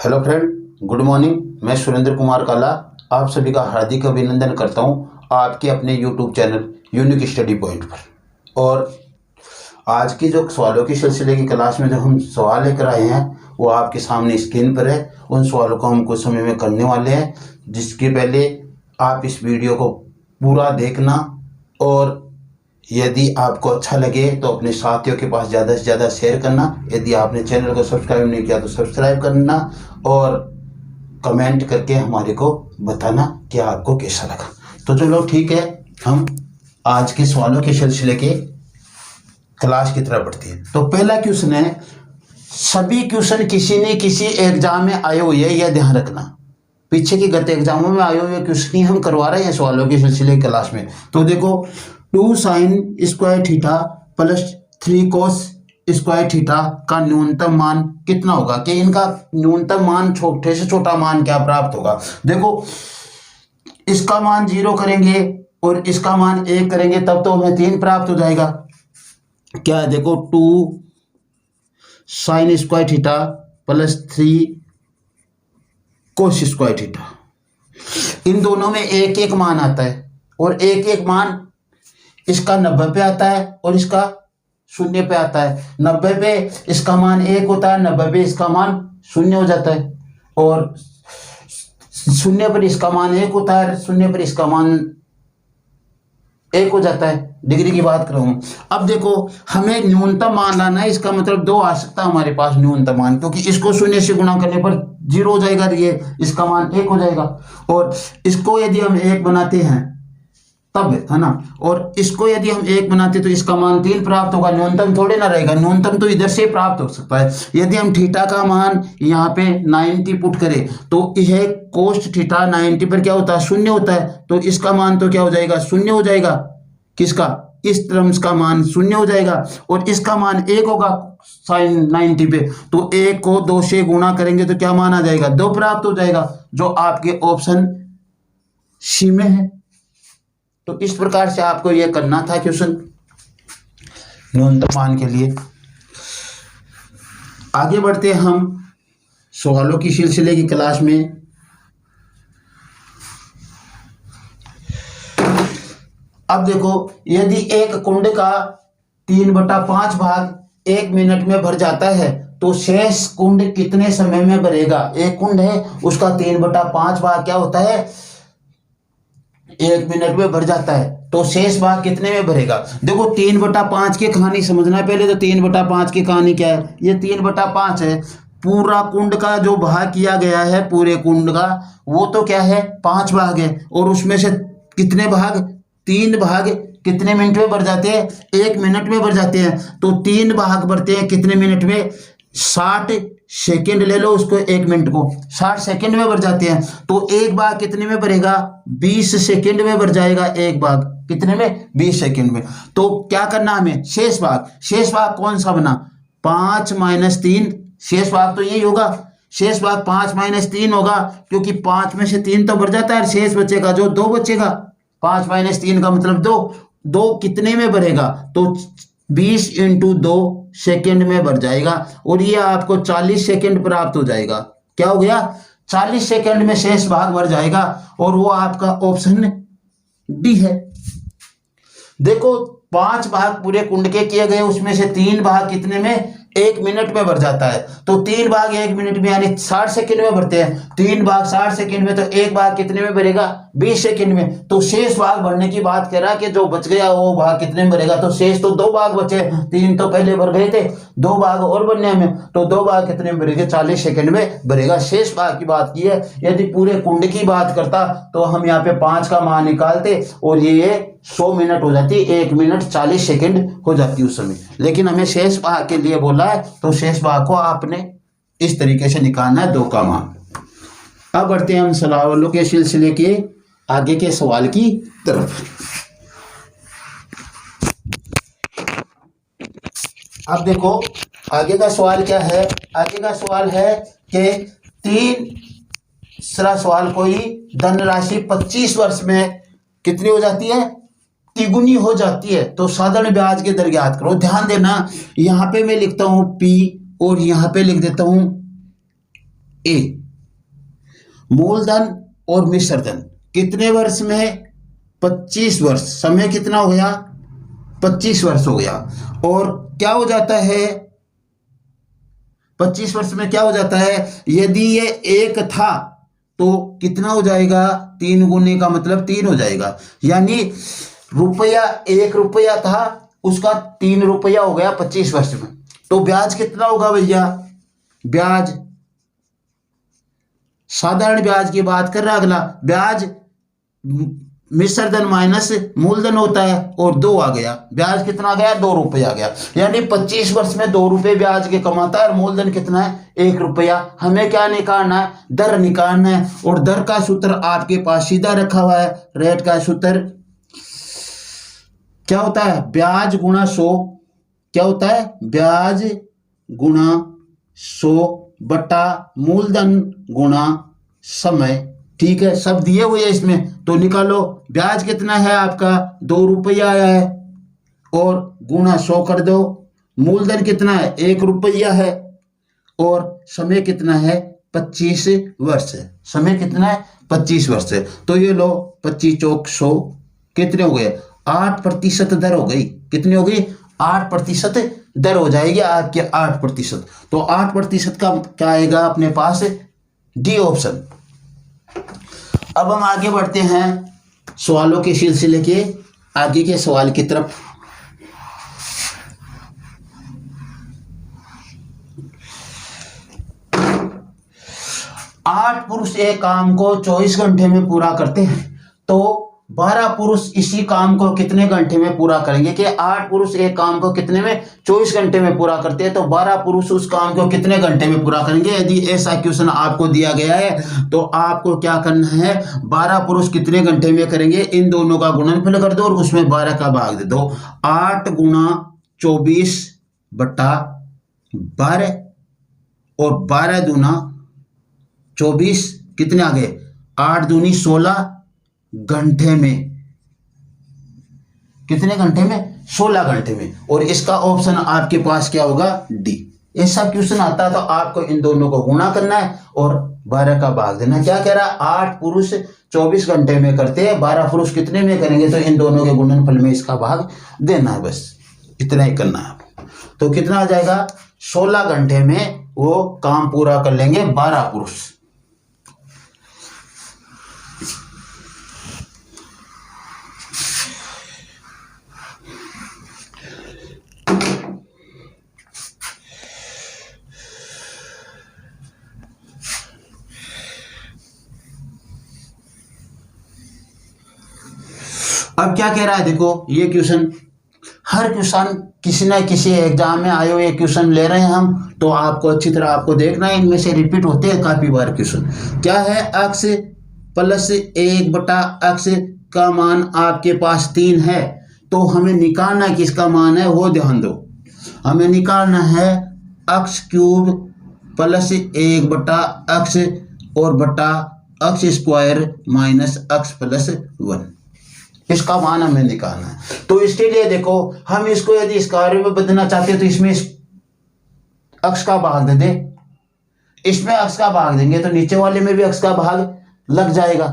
Hello friend, good morning. मैं सुरेंद्र कुमार काला आप सभी का हार्दिक अभिनंदन करता हूं आपके अपने YouTube channel unique study point पर। और आज की जो सवालों की सिलसिले की क्लास में जो हम सवाल लेकर आए हैं वो आपके सामने स्क्रीन पर है। उन सवालों को हम कुछ समय में करने वाले हैं, जिसके पहले आप इस वीडियो को पूरा देखना और यदि आपको अच्छा लगे तो अपने साथियों के पास ज़्यादा से ज़्यादा शेयर करना। यदि आपने चैनल को सब्सक्राइब नहीं किया तो सब्सक्राइब करना और कमेंट करके हमारे को बताना कि आपको कैसा लगा। तो चलो ठीक है, हम आज के सवालों के सिलसिले के क्लास की तरफ बढ़ते हैं। तो पहला क्वेश्चन है, सभी क्वेश्चन किसी न किसी एग्जाम में आए हुए हैं, यह ध्यान रखना। पीछे के गत एग्जामों में आए हुए क्वेश्चन ही हम करवा रहे हैं सवालों के सिलसिले क्लास में। तो देखो, 2 sin square theta plus 3 cos square theta का न्यूनतम मान कितना होगा, कि इनका न्यूनतम मान छोटे से छोटा मान क्या प्राप्त होगा। देखो, इसका मान 0 करेंगे और इसका मान 1 करेंगे तब तो हमें 3 प्राप्त हो जाएगा। क्या है, देखो 2 sin square theta plus 3 cos square theta, इन दोनों में एक एक मान आता है और एक एक मान इसका 90 पे आता है और इसका 0 पे आता है। 90 पे इसका मान 1 होता है, 90 पे इसका मान 0 हो जाता है और 0 पर इसका मान 1 होता है, 0 पर इसका मान 1 हो जाता है। डिग्री की बात कर रहा हूँ। अब देखो, हमें न्यूनतम मान लाना है, इसका मतलब 2 आ सकता है हमारे पास न्यूनतम मान, क्योंकि इसको 0 से गुणा करने पर 0 हो जाएगा, ये इसका मान 1 हो जाएगा। और इसको यदि हम 1 बनाते हैं तब, है ना, और इसको यदि हम 1 बनाते तो इसका मान 3 प्राप्त होगा। न्यूनतम थोड़े ना रहेगा, न्यूनतम तो इधर से प्राप्त हो सकता है। यदि हम थीटा का मान यहाँ पे 90 पुट करें तो यह कोस थीटा 90 पर क्या होता है, 0 होता है। तो इसका मान तो क्या हो जाएगा, 0 हो जाएगा। किसका, इस टर्म्स का मान 0 हो जाएगा और इसका मान 1 होगा साइन 90 पे। तो 1 को 2 से गुणा करेंगे तो क्या मान आ जाएगा, 2 प्राप्त हो जाएगा, जो आपके ऑप्शन सी में है। तो इस प्रकार से आपको यह करना था क्वेश्चन न्यूनतम मान के लिए। आगे बढ़ते हैं हम सवालों की सिलसिले की क्लास में। अब देखो, यदि एक कुंड का 3/5 भाग 1 मिनट में भर जाता है तो शेष कुंड कितने समय में भरेगा। एक कुंड है, उसका 3/5 भाग क्या होता है, 1 मिनट में भर जाता है, तो शेष भाग कितने में भरेगा। देखो, 3/5 की कहानी समझना पहले। तो 3/5 की कहानी क्या है, ये 3/5 है। पूरा कुंड का जो भाग किया गया है, पूरे कुंड का, वो तो क्या है, 5 भाग है। और उसमें से कितने भाग, 3 भाग कितने मिनट में भर जाते हैं, 1 मिनट में भर जाते हैं। तो 3 भाग भरते हैं कितने मिनट में, 60 सेकेंड ले लो उसको, 1 मिनट को 60 सेकेंड में भर जाते हैं। तो एक भाग कितने में भरेगा, 20 सेकेंड में भर जाएगा। एक भाग कितने में, 20 सेकेंड में। तो क्या करना हमें, शेष भाग कौन सा बना, 5 - 3। शेष भाग तो यही होगा, शेष भाग 5 - 3 होगा, क्योंकि 5 में से 3 तो भर जाता है, शेष बचेगा जो 2 बचेगा। 5 - 3 का मतलब 2 कितने में भरेगा, तो 20 × 2 सेकेंड में भर जाएगा और ये आपको 40 सेकेंड प्राप्त हो जाएगा। क्या हो गया, 40 सेकेंड में शेष भाग भर जाएगा और वो आपका ऑप्शन डी है। देखो, 5 भाग पूरे कुंड के किए गए, उसमें से 3 भाग कितने में, 1 मिनट में भर जाता है। तो 3 भाग 1 मिनट में यानी 60 सेकेंड में भरते हैं। 3 भाग 60 सेकेंड में, तो एक भाग कितने में भरेगा, 20 सेकेंड में। तो शेष भाग भरने की बात कह रहा कि जो बच गया वो भाग कितने में भरेगा। तो शेष तो 2 भाग बचे, 3 तो पहले भर गए थे, 2 भाग और बनने में, तो 2 भाग कितने में भरेगा, 40 सेकेंड में भरेगा। शेष भाग की बात की है। यदि पूरे कुंड की बात करता तो हम यहाँ पे 5 का मान निकालते और ये 100 मिनट हो जाती, 1 मिनट 40 सेकेंड हो जाती उस समय। लेकिन हमें शेष भाग के लिए बोला है, तो शेष भाग को आपने इस तरीके से निकालना है, 2 का मान। अब बढ़ते हैं हम सवालों के सिलसिले के आगे के सवाल की तरफ। अब देखो, आगे का सवाल क्या है, आगे का सवाल है कि तीसरा सवाल, कोई धनराशि 25 वर्ष में कितनी हो जाती है, तिगुनी हो जाती है। तो साधारण ब्याज के दर ज्ञात करो। ध्यान देना, यहाँ पे मैं लिखता हूँ P और यहाँ पे लिख देता हूँ ए। मूलधन और मिश्र धन कितने वर्ष में है? 25 वर्ष। समय कितना हो गया? 25 वर्ष हो गया। और क्या हो जाता है 25 वर्ष में? क्या हो जाता है, यदि ये एक था तो कितना हो जाएगा? 3 गुने का मतलब 3 हो जाएगा। यानी रुपया 1 रुपया था, उसका 3 रुपया हो गया 25 वर्ष में। तो ब्याज कितना होगा भैया? ब्याज, साधारण ब्याज की बात कर रहा अगला। ब्याज मिश्र धन माइनस मूलधन होता है और 2 आ गया। ब्याज कितना आ गया? 2 रुपये आ गया। यानी 25 वर्ष में 2 रुपये ब्याज के कमाता है और मूलधन कितना है? 1 रुपया। हमें क्या निकालना है? दर निकालना है। और दर का सूत्र आपके पास सीधा रखा हुआ है। रेट का सूत्र क्या होता है? ब्याज गुणा 100। क्या होता है? ब्याज गुणा 100 बटा मूलधन गुणा समय। ठीक है, सब दिए हुए हैं इसमें, तो निकालो। ब्याज कितना है आपका? 2 रुपया आया है और गुणा 100 कर दो। मूलधन कितना है? 1 रुपया है और समय कितना है? 25 वर्ष है। समय कितना है? 25 वर्ष है। तो ये लो 25 चौक 100 कितने हो गए? 8% दर हो गई। कितनी हो गई? 8% दर हो जाएगी आपके 8%। तो 8% का क्या आएगा अपने पास? D option. अब हम आगे बढ़ते हैं सवालों के सिलसिले के आगे के सवाल की तरफ। आठ पुरुष एक काम को 24 घंटे में पूरा करते हैं, तो 12 पुरुष इसी काम को कितने घंटे में पूरा करेंगे? कि 8 पुरुष एक काम को कितने में? 24 घंटे में पूरा करते हैं, तो 12 पुरुष उस काम को कितने घंटे में पूरा करेंगे? यदि ऐसा क्वेश्चन आपको दिया गया है तो आपको क्या करना है? 12 पुरुष कितने घंटे में करेंगे, इन दोनों का गुणनफल कर दो और उसमें 12 का भाग दे दो। 8 गुणा 24 बटा 12 और 12 दूना 24 कितने आ गए? 8 दूनी 16 घंटे में। कितने घंटे में? 16 घंटे में। और इसका ऑप्शन आपके पास क्या होगा? डी। ऐसा क्वेश्चन आता है तो आपको इन दोनों को गुणा करना है और 12 का भाग देना। क्या कह रहा है? 8 पुरुष 24 घंटे में करते हैं, 12 पुरुष कितने में करेंगे? तो इन दोनों के गुणनफल में इसका भाग देना है। बस इतना ही करना है। तो कितना आ जाएगा? 16 घंटे में वो काम पूरा कर लेंगे 12 पुरुष। अब क्या कह रहा है? देखो ये क्वेश्चन, हर क्वेश्चन किसी न किसी एग्जाम में आए हुए क्वेश्चन ले रहे हैं हम, तो आपको अच्छी तरह आपको देखना है। इनमें से रिपीट होते हैं काफी बार क्वेश्चन। क्या है? x प्लस 1 बटा x का मान आपके पास 3 है, तो हमें निकालना किसका मान है वो ध्यान दो। हमें निकालना है x क्यूब प्लस 1 बटा x और बटा x square minus x plus 1, इसका मान हमें निकालना है। तो इसके लिए देखो, हम इसको यदि स्क्वायर में बदलना चाहते हैं तो इसमें x का भाग दे दे, इसमें x का भाग देंगे तो नीचे वाले में भी x का भाग लग जाएगा।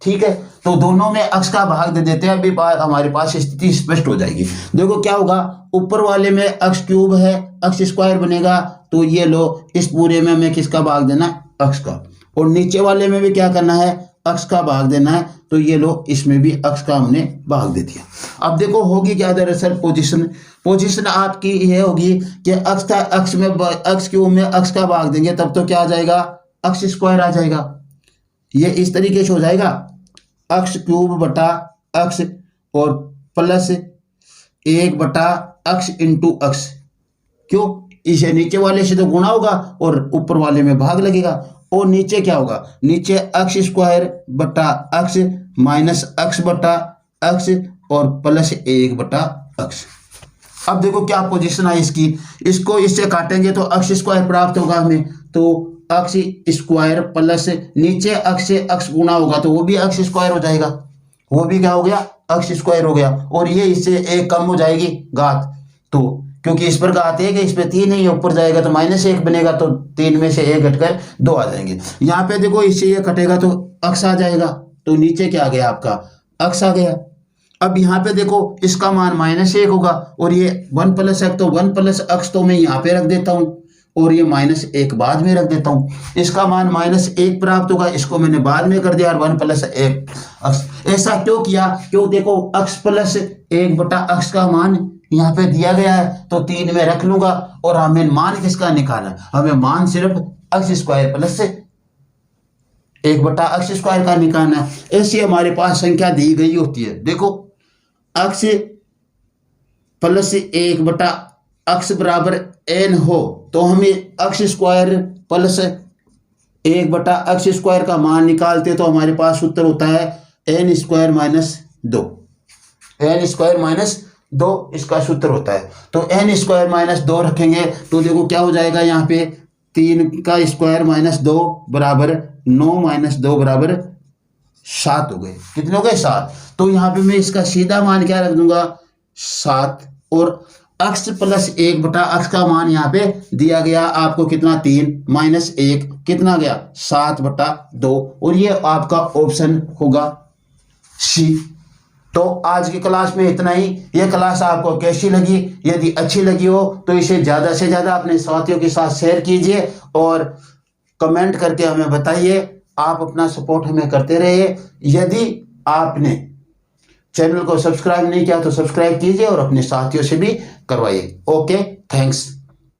ठीक है, तो दोनों में x का भाग दे देते हैं। अभी बात हमारे पास स्थिति स्पष्ट हो जाएगी। देखो क्या होगा, ऊपर वाले में x क्यूब है, x स्क्वायर बनेगा, तो ये लो इस पूरे में हमें किसका भाग देना है? x का। और नीचे वाले में भी क्या करना है? x का भाग देना है, तो ये लो इसमें भी x का हमने भाग दे दिया। अब देखो होगी क्या दरअसल पोजीशन आपकी ये होगी कि x में x क्यूब में x का भाग देंगे तब तो क्या आ जाएगा? x स्क्वायर आ जाएगा। ये इस तरीके से हो जाएगा, x क्यूब बटा x और प्लस 1 बटा x इंटू x। क्यों? इसे नीचे वाले से तो गुणा होगा और ऊपर वाले में भाग लगेगा। और नीचे क्या होगा? नीचे x स्क्वायर बटा x माइनस x बटा x और प्लस 1 बटा x। अब देखो क्या पोजीशन है इसकी, इसको इससे काटेंगे तो x स्क्वायर प्राप्त होगा हमें, तो x स्क्वायर प्लस नीचे x से x गुणा होगा तो वो भी x स्क्वायर हो जाएगा, वो भी क्या हो गया? x स्क्वायर हो गया। और ये इससे 1 कम हो जाएगी घात, तो क्योंकि इस पर आते हैं कि इस पर 3 ही ऊपर जाएगा तो -1 बनेगा, तो 3 में से 1 घटकर 2 आ जाएंगे। यहाँ पे देखो इससे ये कटेगा तो अक्स आ जाएगा, तो नीचे क्या आ गया आपका अक्स आ गया। अब यहाँ पे देखो इसका मान -1 होगा और ये 1 + x, तो 1 + x तो मैं यहाँ पे रख देता हूँ और ये -1 बाद में रख देता हूँ। इसका मान -1 प्राप्त होगा, इसको मैंने बाद में कर दिया और 1 + 1 अक्स। ऐसा क्यों किया? क्यों देखो अक्स + 1/x का मान यहाँ पे दिया गया है तो 3 में रख लूंगा और हमें मान किसका निकालना, हमें मान सिर्फ x² + 1/x² का निकालना है। ऐसी हमारे पास संख्या दी गई होती है। देखो x + 1/x बराबर n हो तो हमें x² + 1/x² का मान निकालते तो हमारे पास उत्तर होता है n² - 2। n² - 2 इसका सूत्र होता है। तो n² - 2 रखेंगे तो देखो क्या हो जाएगा, यहाँ पे 3 का स्क्वायर -2 बराबर 9 - 2 बराबर 7 हो गए। कितने हो गए? 7। तो यहाँ पे मैं इसका सीधा मान क्या रख दूंगा 7, और x + 1/x का मान यहाँ पे दिया गया आपको कितना 3 - 1 कितना गया 7/2, और ये आपका ऑप्शन होगा सी। तो आज की क्लास में इतना ही। यह क्लास आपको कैसी लगी? यदि अच्छी लगी हो तो इसे ज़्यादा से ज़्यादा अपने साथियों के साथ शेयर कीजिए और कमेंट करके हमें बताइए। आप अपना सपोर्ट हमें करते रहिए। यदि आपने चैनल को सब्सक्राइब नहीं किया तो सब्सक्राइब कीजिए और अपने साथियों से भी करवाइए। Okay, thanks.